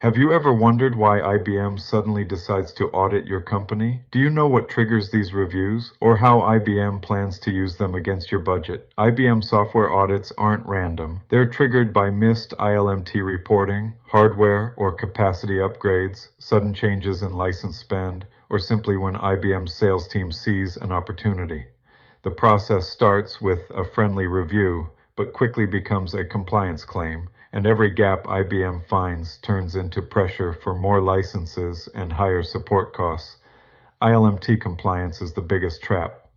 Have you ever wondered why IBM suddenly decides to audit your company? Do you know what triggers these reviews, or how IBM plans to use them against your budget? IBM software audits aren't random. They're triggered by missed ILMT reporting, hardware or capacity upgrades, sudden changes in license spend, or simply when IBM's sales team sees an opportunity. The process starts with a friendly review, but quickly becomes a compliance claim, and every gap IBM finds turns into pressure for more licenses and higher support costs. ILMT compliance is the biggest trap.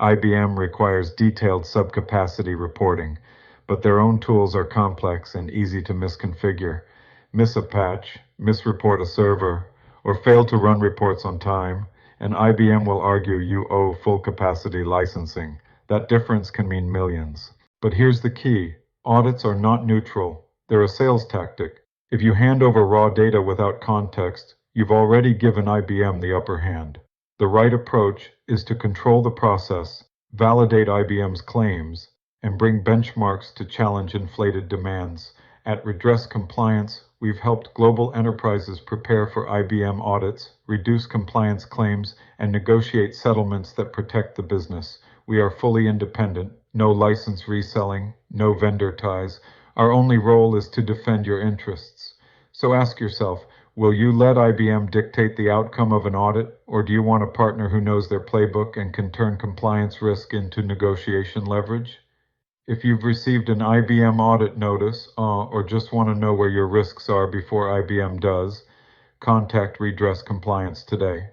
IBM requires detailed subcapacity reporting, but their own tools are complex and easy to misconfigure. Miss a patch, misreport a server, or fail to run reports on time, and IBM will argue you owe full capacity licensing. That difference can mean millions. But here's the key. Audits are not neutral. They're a sales tactic. If you hand over raw data without context, you've already given IBM the upper hand. The right approach is to control the process, validate IBM's claims, and bring benchmarks to challenge inflated demands. At Redress Compliance, we've helped global enterprises prepare for IBM audits, reduce compliance claims, and negotiate settlements that protect the business. We are fully independent, no license reselling, no vendor ties. Our only role is to defend your interests. So ask yourself, will you let IBM dictate the outcome of an audit, or do you want a partner who knows their playbook and can turn compliance risk into negotiation leverage? If you've received an IBM audit notice, or just want to know where your risks are before IBM does, contact Redress Compliance today.